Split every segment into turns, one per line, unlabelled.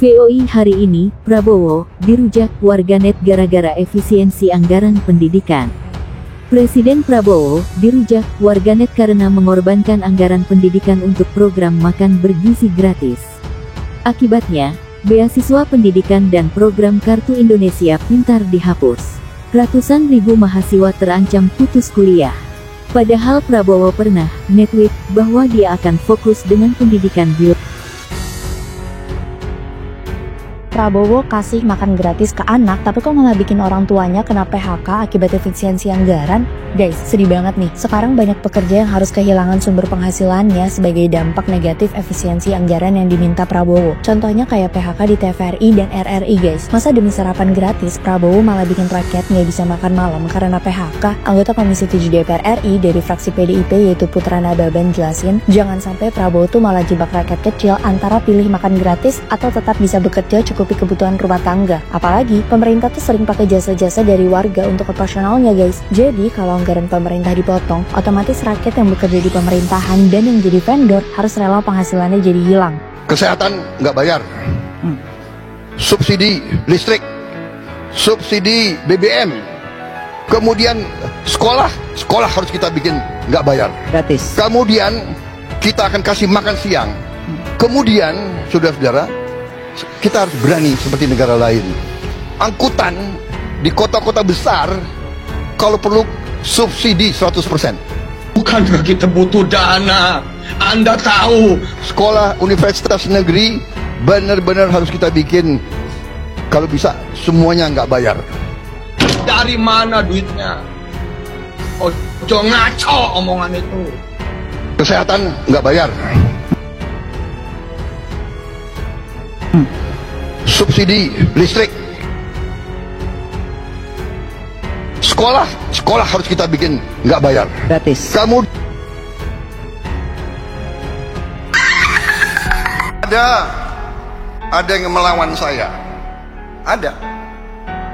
VOI hari ini, Prabowo dirujak warganet gara-gara efisiensi anggaran pendidikan. Presiden Prabowo dirujak warganet karena mengorbankan anggaran pendidikan untuk program makan bergizi gratis. Akibatnya, beasiswa pendidikan dan program Kartu Indonesia Pintar dihapus. Ratusan ribu mahasiswa terancam putus kuliah. Padahal Prabowo pernah nge-tweet bahwa dia akan fokus dengan pendidikan biologi.
Prabowo kasih makan gratis ke anak, tapi kok malah bikin orang tuanya kena PHK akibat efisiensi anggaran? Guys, sedih banget nih. Sekarang banyak pekerja yang harus kehilangan sumber penghasilannya sebagai dampak negatif efisiensi anggaran yang diminta Prabowo. Contohnya kayak PHK di TVRI dan RRI guys. Masa demi sarapan gratis, Prabowo malah bikin rakyat nggak bisa makan malam karena PHK? Anggota Komisi 7 DPR RI dari fraksi PDIP yaitu Putra Nababan jelasin, jangan sampai Prabowo tuh malah jebak rakyat kecil antara pilih makan gratis atau tetap bisa bekerja cukupi kebutuhan rumah tangga. Apalagi, pemerintah tuh sering pakai jasa-jasa dari warga untuk operasionalnya guys. Jadi, kalau anggaran pemerintah dipotong, otomatis rakyat yang bekerja di pemerintahan dan yang jadi vendor harus rela penghasilannya jadi hilang.
Kesehatan nggak bayar, subsidi listrik, subsidi BBM, kemudian sekolah harus kita bikin nggak bayar,
gratis.
Kemudian kita akan kasih makan siang. Kemudian, saudara-saudara, kita harus berani seperti negara lain. Angkutan di kota-kota besar, kalau perlu subsidi 100%.
Bukankah kita butuh dana? Anda tahu.
Sekolah universitas negeri benar-benar harus kita bikin. Kalau bisa semuanya nggak bayar.
Dari mana duitnya? Ojo ngaco omongan itu.
Kesehatan nggak bayar. Subsidi listrik. Sekolah harus kita bikin nggak bayar,
gratis.
Kamu ada yang melawan saya, ada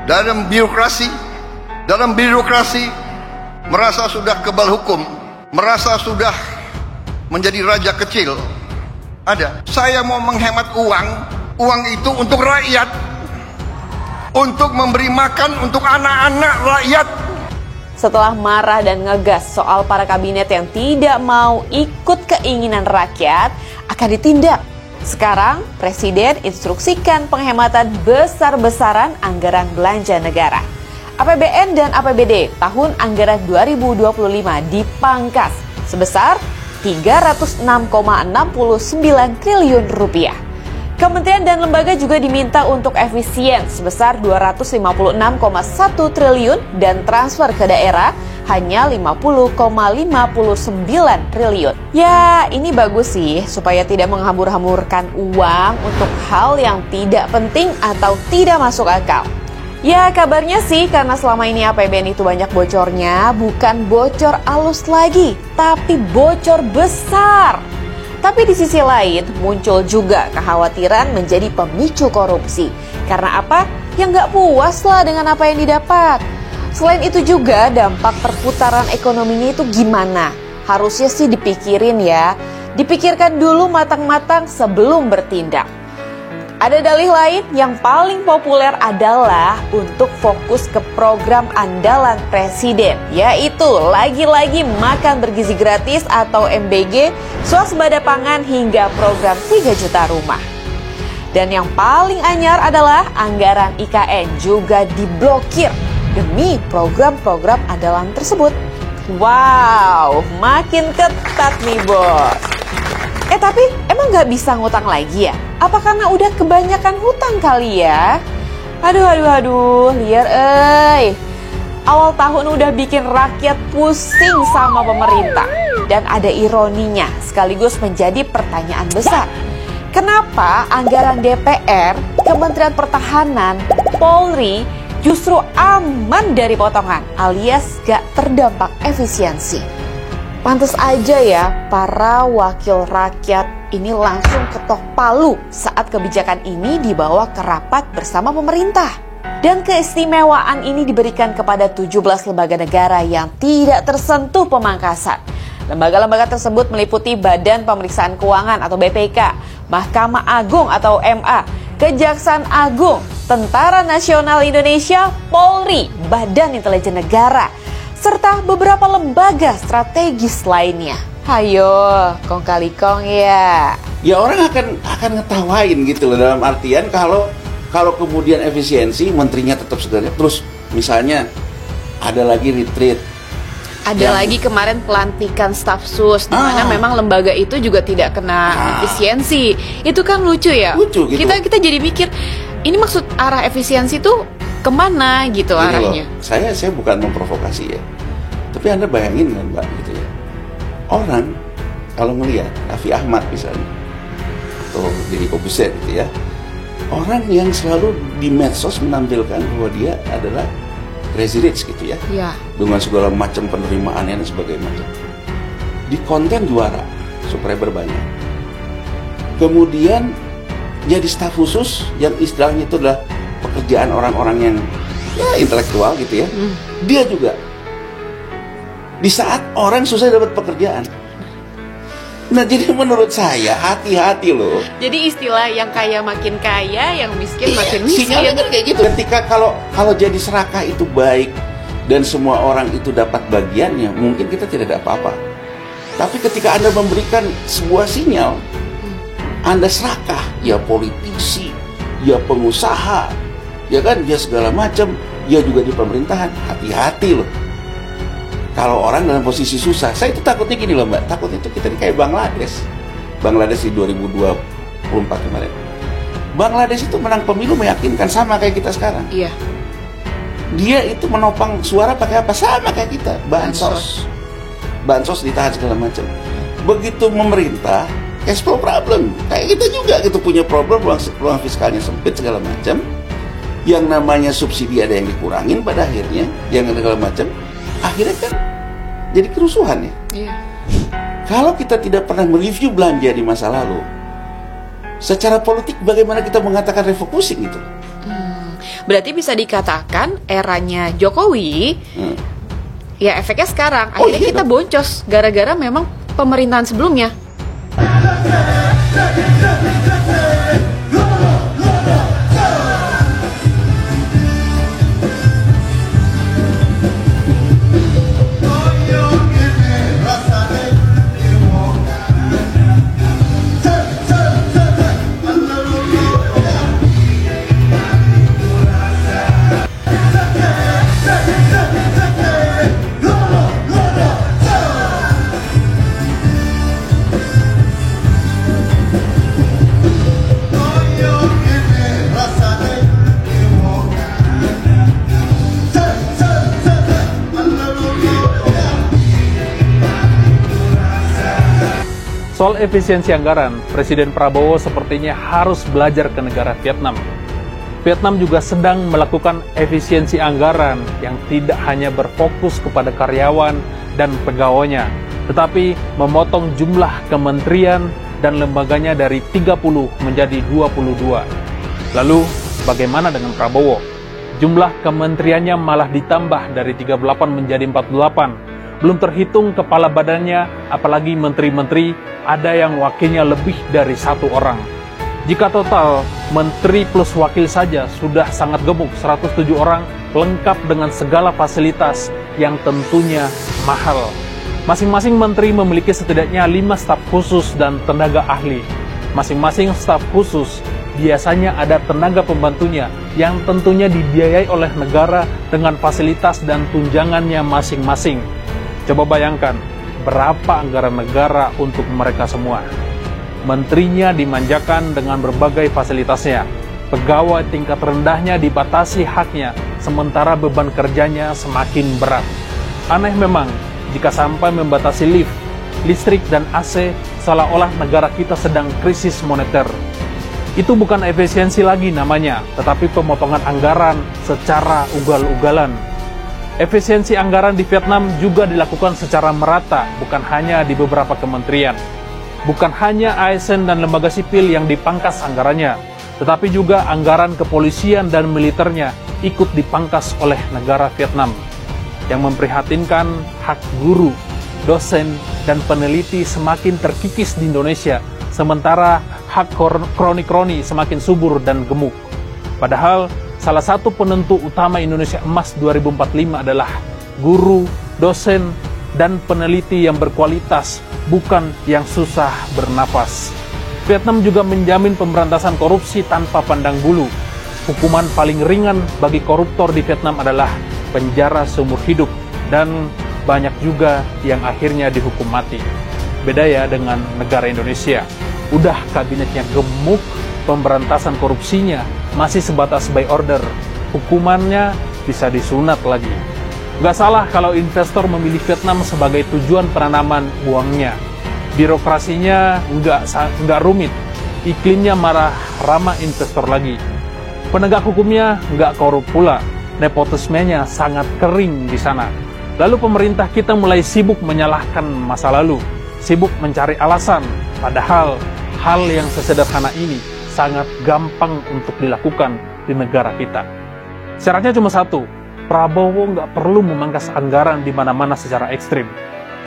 dalam birokrasi merasa sudah kebal hukum, merasa sudah menjadi raja kecil. Ada, saya mau menghemat uang itu untuk rakyat, untuk memberi makan untuk anak-anak rakyat.
Setelah marah dan ngegas soal para kabinet yang tidak mau ikut keinginan rakyat, akan ditindak. Sekarang, Presiden instruksikan penghematan besar-besaran anggaran belanja negara. APBN dan APBD tahun anggaran 2025 dipangkas sebesar 306,69 triliun rupiah. Kementerian dan lembaga juga diminta untuk efisien sebesar 256,1 triliun dan transfer ke daerah hanya 50,59 triliun. Ya, ini bagus sih supaya tidak menghambur-hamburkan uang untuk hal yang tidak penting atau tidak masuk akal. Ya, kabarnya sih karena selama ini APBN itu banyak bocornya, bukan bocor alus lagi, tapi bocor besar. Tapi di sisi lain, muncul juga kekhawatiran menjadi pemicu korupsi. Karena apa? Ya nggak puas lah dengan apa yang didapat. Selain itu juga dampak perputaran ekonominya itu gimana? Harusnya sih dipikirin ya. Dipikirkan dulu matang-matang sebelum bertindak. Ada dalih lain yang paling populer adalah untuk fokus ke program andalan Presiden, yaitu lagi-lagi makan bergizi gratis atau MBG, swasembada pangan hingga program 3 juta rumah. Dan yang paling anyar adalah anggaran IKN juga diblokir demi program-program andalan tersebut. Wow, makin ketat nih bos. Tapi emang nggak bisa ngutang lagi ya? Apa karena udah kebanyakan hutang kali ya? Aduh, liar Awal tahun udah bikin rakyat pusing sama pemerintah. Dan ada ironinya, sekaligus menjadi pertanyaan besar. Kenapa anggaran DPR, Kementerian Pertahanan, Polri justru aman dari potongan alias gak terdampak efisiensi? Pantes aja ya para wakil rakyat ini langsung ketok palu saat kebijakan ini dibawa ke rapat bersama pemerintah. Dan keistimewaan ini diberikan kepada 17 lembaga negara yang tidak tersentuh pemangkasan. Lembaga-lembaga tersebut meliputi Badan Pemeriksaan Keuangan atau BPK, Mahkamah Agung atau MA, Kejaksaan Agung, Tentara Nasional Indonesia, Polri, Badan Intelijen Negara, serta beberapa lembaga strategis lainnya. Hayo, kong kali kong ya.
Ya orang akan ngetawain gitu loh, dalam artian kalau kemudian efisiensi menterinya tetap segera, terus misalnya ada lagi retreat.
Ada lagi kemarin pelantikan staf sus, di mana memang lembaga itu juga tidak kena efisiensi. Itu kan lucu ya.
Lucu gitu.
Kita jadi mikir, ini maksud arah efisiensi itu kemana gitu
Gini
arahnya?
loh, saya bukan memprovokasi ya, tapi Anda bayangin kan Mbak gitu ya. Orang kalau ngelihat Raffi Ahmad misalnya atau Deddy Corbuzier gitu ya, orang yang selalu di medsos menampilkan bahwa dia adalah crazy rich gitu ya, dengan segala macam penerimaan dan sebagainya, di konten juara, subscriber banyak, kemudian jadi staf khusus yang istilahnya itu adalah pekerjaan orang-orang yang ya intelektual gitu ya, dia juga di saat orang susah dapat pekerjaan. Nah jadi menurut saya hati-hati loh.
Jadi istilah yang kaya makin kaya, yang miskin makin miskin.
Sinyalnya kan kayak gitu. Ketika kalau jadi serakah itu baik dan semua orang itu dapat bagiannya, mungkin kita tidak ada apa-apa. Tapi ketika Anda memberikan sebuah sinyal, Anda serakah, ya politisi, ya pengusaha, ya kan, dia segala macam, ya juga di pemerintahan, hati-hati loh. Kalau orang dalam posisi susah, saya itu takutnya gini loh Mbak, takut itu kita kayak Bangladesh di 2024 kemarin. Bangladesh itu menang pemilu meyakinkan, sama kayak kita sekarang.
Iya.
Dia itu menopang suara pakai apa? Sama kayak kita, bansos ditahan segala macam. Begitu memerintah, cash flow problem, kayak kita juga gitu, punya problem, ruang fiskalnya sempit segala macam. Yang namanya subsidi ada yang dikurangin pada akhirnya, yang segala macam. Akhirnya kan jadi kerusuhan ya.
Iya.
Kalau kita tidak pernah mereview belanja di masa lalu, secara politik bagaimana kita mengatakan refocusing itu?
Berarti bisa dikatakan eranya Jokowi, ya efeknya sekarang. Akhirnya kita boncos gara-gara memang pemerintahan sebelumnya.
Soal efisiensi anggaran, Presiden Prabowo sepertinya harus belajar ke negara Vietnam. Vietnam juga sedang melakukan efisiensi anggaran yang tidak hanya berfokus kepada karyawan dan pegawainya, tetapi memotong jumlah kementerian dan lembaganya dari 30 menjadi 22. Lalu, bagaimana dengan Prabowo? Jumlah kementeriannya malah ditambah dari 38 menjadi 48. Belum terhitung kepala badannya, apalagi menteri-menteri, ada yang wakilnya lebih dari 1 orang. Jika total, menteri plus wakil saja sudah sangat gemuk, 107 orang, lengkap dengan segala fasilitas yang tentunya mahal. Masing-masing menteri memiliki setidaknya 5 staf khusus dan tenaga ahli. Masing-masing staf khusus biasanya ada tenaga pembantunya yang tentunya dibiayai oleh negara dengan fasilitas dan tunjangannya masing-masing. Coba bayangkan, berapa anggaran negara untuk mereka semua. Menterinya dimanjakan dengan berbagai fasilitasnya. Pegawai tingkat rendahnya dibatasi haknya, sementara beban kerjanya semakin berat. Aneh memang, jika sampai membatasi lift, listrik, dan AC, seolah-olah negara kita sedang krisis moneter. Itu bukan efisiensi lagi namanya, tetapi pemotongan anggaran secara ugal-ugalan. Efisiensi anggaran di Vietnam juga dilakukan secara merata, bukan hanya di beberapa kementerian. Bukan hanya ASN dan lembaga sipil yang dipangkas anggarannya, tetapi juga anggaran kepolisian dan militernya ikut dipangkas oleh negara Vietnam. Yang memprihatinkan, hak guru, dosen, dan peneliti semakin terkikis di Indonesia, sementara hak kroni-kroni semakin subur dan gemuk. Padahal salah satu penentu utama Indonesia Emas 2045 adalah guru, dosen, dan peneliti yang berkualitas, bukan yang susah bernafas. Vietnam juga menjamin pemberantasan korupsi tanpa pandang bulu. Hukuman paling ringan bagi koruptor di Vietnam adalah penjara seumur hidup, dan banyak juga yang akhirnya dihukum mati. Beda ya dengan negara Indonesia. Udah kabinetnya gemuk, pemberantasan korupsinya masih sebatas by order. Hukumannya bisa disunat lagi. Gak salah kalau investor memilih Vietnam sebagai tujuan penanaman uangnya. Birokrasinya nggak rumit, iklimnya ramah investor lagi. Penegak hukumnya nggak korup pula, nepotismenya sangat kering di sana. Lalu pemerintah kita mulai sibuk menyalahkan masa lalu, sibuk mencari alasan, padahal hal yang sesederhana ini sangat gampang untuk dilakukan di negara kita. Syaratnya cuma satu, Prabowo nggak perlu memangkas anggaran di mana-mana secara ekstrim.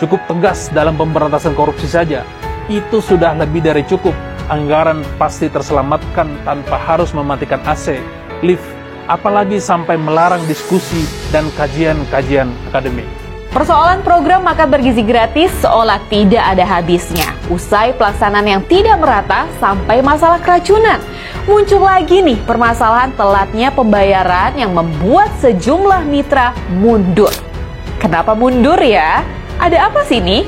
Cukup tegas dalam pemberantasan korupsi saja. Itu sudah lebih dari cukup. Anggaran pasti terselamatkan tanpa harus mematikan AC, lift, apalagi sampai melarang diskusi dan kajian-kajian akademik.
Persoalan program makan bergizi gratis seolah tidak ada habisnya. Usai pelaksanaan yang tidak merata sampai masalah keracunan. Muncul lagi nih permasalahan telatnya pembayaran yang membuat sejumlah mitra mundur. Kenapa mundur ya? Ada apa sih nih?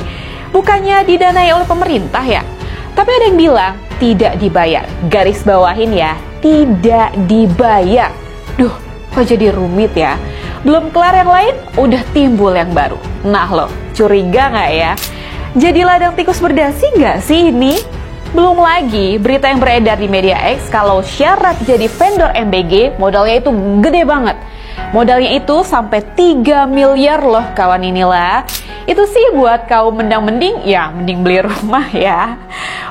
Bukannya didanai oleh pemerintah ya? Tapi ada yang bilang tidak dibayar. Garis bawahin ya, tidak dibayar. Duh, kok jadi rumit ya? Belum kelar yang lain, udah timbul yang baru. Nah lo, curiga nggak ya? Jadi ladang tikus berdasi nggak sih ini? Belum lagi berita yang beredar di media X kalau syarat jadi vendor MBG modalnya itu gede banget. Modalnya itu sampai 3 miliar loh kawan inilah. Itu sih buat kaum mendang-mending, ya mending beli rumah ya.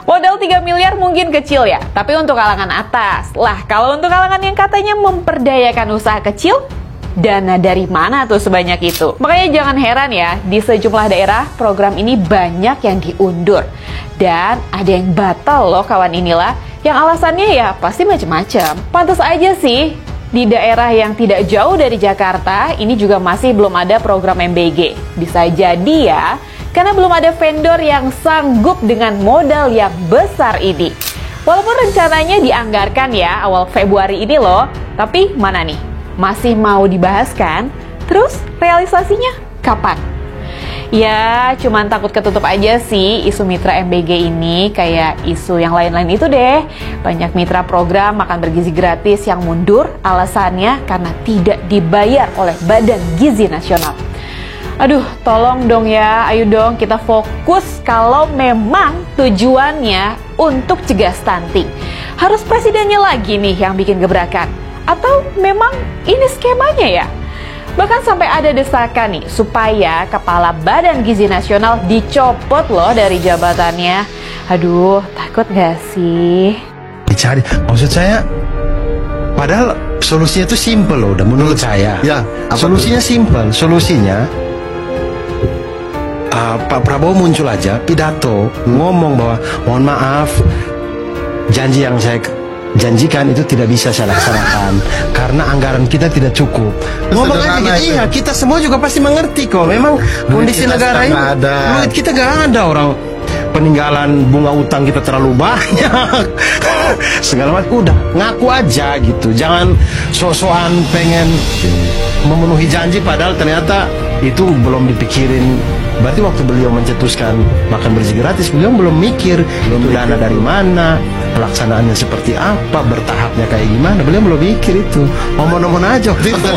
Modal 3 miliar mungkin kecil ya, tapi untuk kalangan atas. Lah kalau untuk kalangan yang katanya memperdayakan usaha kecil, dana dari mana tuh sebanyak itu? Makanya jangan heran ya, di sejumlah daerah program ini banyak yang diundur. Dan ada yang batal loh kawan inilah, yang alasannya ya pasti macam-macam. Pantas aja sih, di daerah yang tidak jauh dari Jakarta, ini juga masih belum ada program MBG. Bisa jadi ya, karena belum ada vendor yang sanggup dengan modal yang besar ini. Walaupun rencananya dianggarkan ya awal Februari ini loh, tapi mana nih? Masih mau dibahas kan? Terus realisasinya kapan? Ya, cuman takut ketutup aja sih isu mitra MBG ini, kayak isu yang lain-lain itu deh. Banyak mitra program makan bergizi gratis yang mundur, alasannya karena tidak dibayar oleh Badan Gizi Nasional. Aduh, tolong dong ya, ayo dong kita fokus kalau memang tujuannya untuk cegah stunting. Harus presidennya lagi nih yang bikin gebrakan. Atau memang ini skemanya ya? Bahkan sampai ada desakan nih supaya Kepala Badan Gizi Nasional dicopot loh dari jabatannya. Aduh, takut gak sih?
Dicari, maksud saya, padahal solusinya itu simple loh, udah menurut saya.
Ya,
solusinya simple, solusinya Pak Prabowo muncul aja pidato ngomong bahwa mohon maaf, janji yang saya janjikan itu tidak bisa saya laksanakan karena anggaran kita tidak cukup. Ngomong aja gitu, iya kita semua juga pasti mengerti kok. Memang kondisi negara ini duit kita gak ada, orang peninggalan bunga utang kita terlalu banyak. Segala macam udah ngaku aja gitu. Jangan sok-sokan pengen memenuhi janji padahal ternyata itu belum dipikirin. Berarti waktu beliau mencetuskan makan bergizi gratis, beliau belum mikir itu dana dari mana, pelaksanaannya seperti apa, bertahapnya kayak gimana, beliau belum mikir itu. Omong-omong aja waktu itu.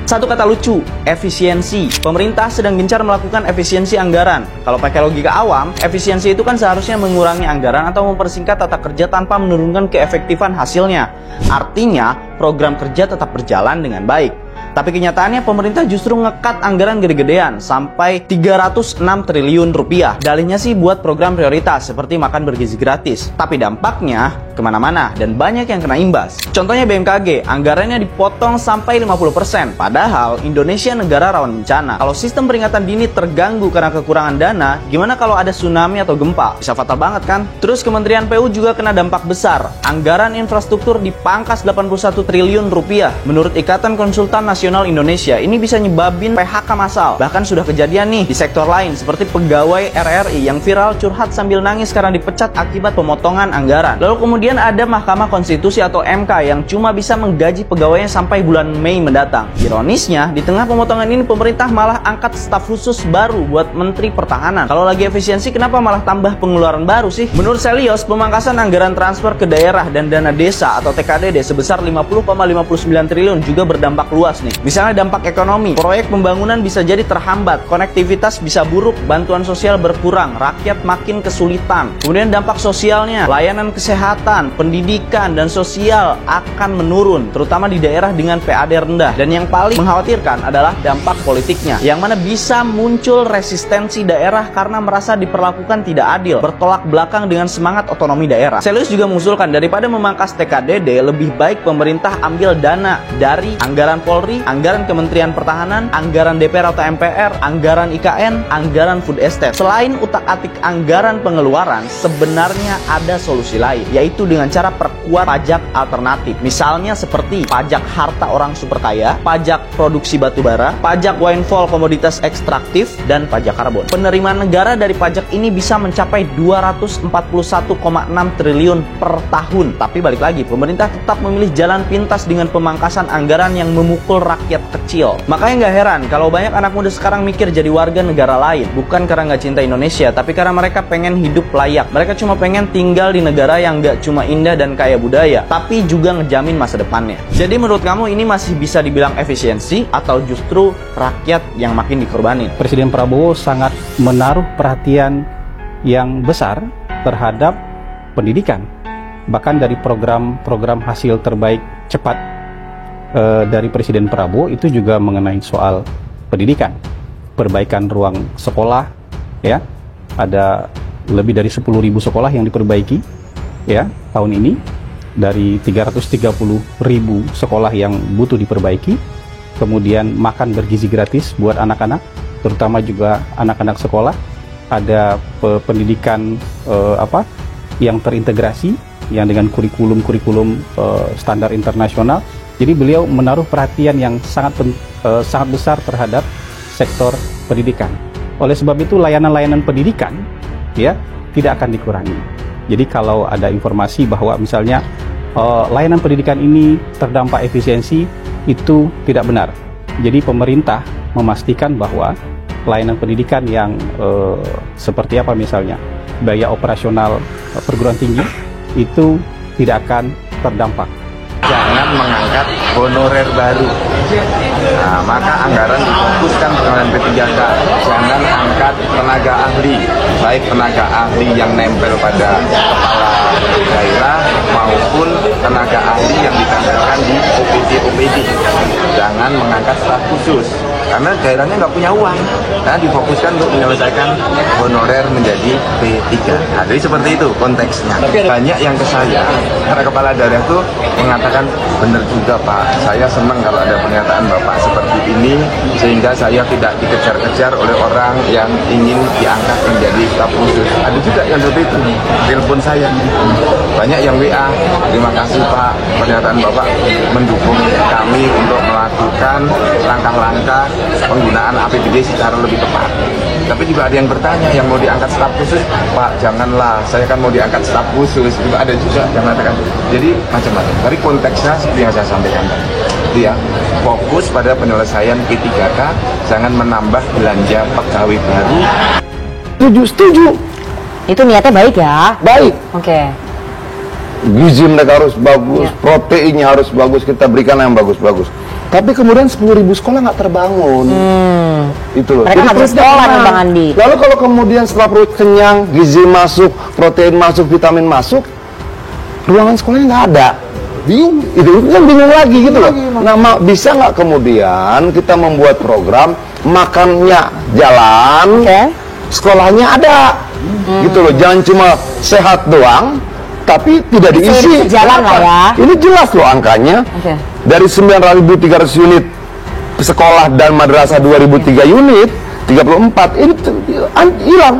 Satu kata lucu, efisiensi. Pemerintah sedang gencar melakukan efisiensi anggaran. Kalau pakai logika awam, efisiensi itu kan seharusnya mengurangi anggaran atau mempersingkat tata kerja tanpa menurunkan keefektifan hasilnya. Artinya, program kerja tetap berjalan dengan baik. Tapi kenyataannya pemerintah justru ngekat anggaran gede-gedean sampai 306 triliun rupiah. Dalihnya sih buat program prioritas seperti makan bergizi gratis. Tapi dampaknya kemana-mana dan banyak yang kena imbas. Contohnya BMKG, anggarannya dipotong sampai 50%. Padahal Indonesia negara rawan bencana. Kalau sistem peringatan dini terganggu karena kekurangan dana, gimana kalau ada tsunami atau gempa? Bisa fatal banget kan? Terus Kementerian PU juga kena dampak besar. Anggaran infrastruktur dipangkas 81 triliun rupiah. Menurut Ikatan Konsultan Nasional Indonesia, ini bisa nyebabin PHK massal. Bahkan sudah kejadian nih di sektor lain seperti pegawai RRI yang viral curhat sambil nangis karena dipecat akibat pemotongan anggaran. Lalu kemudian ada Mahkamah Konstitusi atau MK yang cuma bisa menggaji pegawainya sampai bulan Mei mendatang. Ironisnya, di tengah pemotongan ini pemerintah malah angkat staf khusus baru buat Menteri Pertahanan. Kalau lagi efisiensi, kenapa malah tambah pengeluaran baru sih? Menurut Selyos, pemangkasan anggaran transfer ke daerah dan dana desa atau TKDD sebesar 50,59 triliun juga berdampak luas nih. Misalnya dampak ekonomi, proyek pembangunan bisa jadi terhambat, konektivitas bisa buruk, bantuan sosial berkurang, rakyat makin kesulitan. Kemudian dampak sosialnya, layanan kesehatan, pendidikan, dan sosial akan menurun, terutama di daerah dengan PAD rendah. Dan yang paling mengkhawatirkan adalah dampak politiknya, yang mana bisa muncul resistensi daerah karena merasa diperlakukan tidak adil, bertolak belakang dengan semangat otonomi daerah. Selyos juga mengusulkan daripada memangkas TKDD, lebih baik pemerintah ambil dana dari anggaran Polri, anggaran Kementerian Pertahanan, anggaran DPR atau MPR, anggaran IKN, anggaran food estate. Selain utak-atik anggaran pengeluaran, sebenarnya ada solusi lain, yaitu dengan cara perkuat pajak alternatif. Misalnya seperti pajak harta orang super kaya, pajak produksi batubara, pajak windfall komoditas ekstraktif, dan pajak karbon. Penerimaan negara dari pajak ini bisa mencapai 241,6 triliun per tahun. Tapi balik lagi, pemerintah tetap memilih jalan pintas dengan pemangkasan anggaran yang memukul rakyat kecil. Makanya nggak heran kalau banyak anak muda sekarang mikir jadi warga negara lain, bukan karena nggak cinta Indonesia, tapi karena mereka pengen hidup layak. Mereka cuma pengen tinggal di negara yang nggak cuma indah dan kaya budaya, tapi juga ngejamin masa depannya. Jadi menurut kamu ini masih bisa dibilang efisiensi atau justru rakyat yang makin dikorbanin?
Presiden Prabowo sangat menaruh perhatian yang besar terhadap pendidikan. Bahkan dari program hasil terbaik cepat dari Presiden Prabowo itu juga mengenai soal pendidikan, perbaikan ruang sekolah, ya, ada lebih dari 10.000 sekolah yang diperbaiki, ya, tahun ini, dari 330.000 sekolah yang butuh diperbaiki. Kemudian makan bergizi gratis buat anak-anak, terutama juga anak-anak sekolah. Ada pendidikan yang terintegrasi, yang dengan kurikulum standar internasional. Jadi beliau menaruh perhatian yang sangat besar terhadap sektor pendidikan. Oleh sebab itu layanan-layanan pendidikan, ya, tidak akan dikurangi. Jadi kalau ada informasi bahwa misalnya layanan pendidikan ini terdampak efisiensi, itu tidak benar. Jadi pemerintah memastikan bahwa layanan pendidikan yang seperti apa misalnya biaya operasional perguruan tinggi itu tidak akan terdampak.
Jangan mengangkat honorer baru. Nah, maka anggaran difokuskan pegawai P3K. Jangan angkat tenaga ahli, baik tenaga ahli yang nempel pada kepala daerah maupun tenaga ahli yang ditempelkan di OPD. Jangan mengangkat staf khusus, karena daerahnya nggak punya uang. Nah, difokuskan untuk menyelesaikan honorer menjadi P3. Nah, jadi seperti itu konteksnya. Banyak yang ke saya, karena kepala daerah itu mengatakan, benar juga Pak, saya senang kalau ada pernyataan Bapak seperti ini, sehingga saya tidak dikejar-kejar oleh orang yang ingin diangkat menjadi staf khusus. Ada juga yang seperti itu, telepon saya. Banyak yang WA, terima kasih Pak, pernyataan Bapak mendukung kami untuk melakukan langkah-langkah penggunaan APBD secara lebih tepat. Tapi juga ada yang bertanya, yang mau diangkat staf khusus, Pak janganlah, saya kan mau diangkat staf khusus. Juga ada juga yang mengatakan. Jadi macam-macam. Dari konteksnya seperti yang saya sampaikan tadi, ya, fokus pada penyelesaian P3K, jangan menambah belanja pegawai baru.
Setuju.
Itu niatnya baik ya?
Baik.
Oke.
Gizi mereka harus bagus, proteinnya harus bagus, kita berikan yang bagus-bagus. Tapi kemudian 10.000 sekolah nggak terbangun. Itu loh.
Mereka
Jadi
harus sekolah nih Bang Andi.
Lalu kalau kemudian setelah perut kenyang, gizi masuk, protein masuk, vitamin masuk, ruangan sekolahnya nggak ada. Bingung, itu kan bingung lagi gitu loh. Nah, bisa nggak kemudian kita membuat program makannya jalan, sekolahnya ada, gitu loh. Jangan cuma sehat doang, tapi tidak diisi.
Jalan lah ya.
Ini jelas loh angkanya. Dari 9.300 unit sekolah dan madrasah 2003 unit, 34 ini hilang.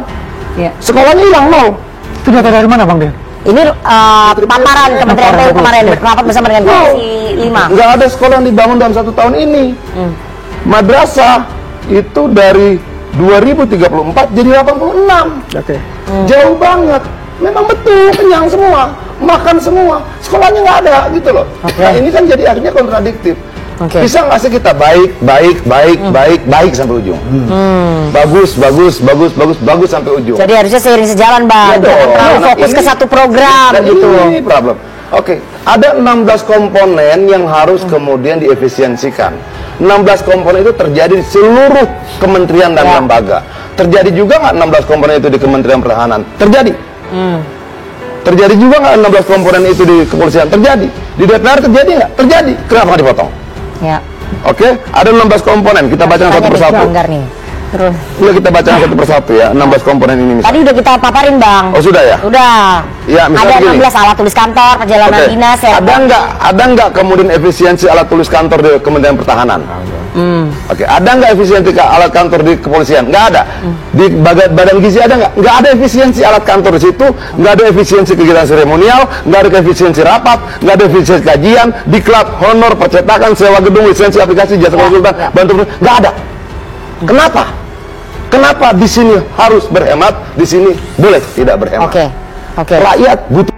Sekolahnya hilang, nol.
Itu data dari mana Bang Den?
Ini paparan Kementerian PU kemarin berpendapat bersama dengan Komisi 5.
Nggak ada sekolah yang dibangun dalam 1 tahun ini. Madrasah itu dari 2034 jadi 86. Jauh banget. Memang betul, kenyang semua, makan semua, sekolahnya nggak ada gitu loh. Nah ini kan jadi akhirnya kontradiktif. Bisa nggak sih kita baik sampai ujung? Bagus sampai ujung.
Jadi harusnya seiring sejalan Bang, jangan terlalu fokus ke satu program gitu.
Ini problem. Ada 16 komponen yang harus kemudian diefisiensikan. 16 komponen itu terjadi di seluruh kementerian dan lembaga. Terjadi juga nggak 16 komponen itu di Kementerian Pertahanan? Terjadi. Terjadi juga nggak 16 komponen itu di kepolisian? Terjadi. Di DPR terjadi nggak? Terjadi. Kenapa nggak dipotong? Ada 16 komponen, kita baca satu persatu.
Terus.
Kita baca satu persatu ya, 16 komponen ini misalnya.
Tadi udah kita paparin Bang.
Oh sudah ya?
Udah.
Ya,
ada 16
gini.
alat tulis kantor, perjalanan dinas ya.
Ada nggak kemudian efisiensi alat tulis kantor di Kementerian Pertahanan? Ada nggak efisiensi alat kantor di kepolisian? Nggak ada. Di badan gizi ada nggak? Nggak ada efisiensi alat kantor di situ. Nggak ada efisiensi kegiatan seremonial. Nggak ada efisiensi rapat. Nggak ada efisiensi kajian, diklat, honor, percetakan, sewa gedung, lisensi aplikasi, jasa konsultan, bantu. Nggak ada. Kenapa? Kenapa di sini harus berhemat, di sini boleh tidak berhemat? Rakyat butuh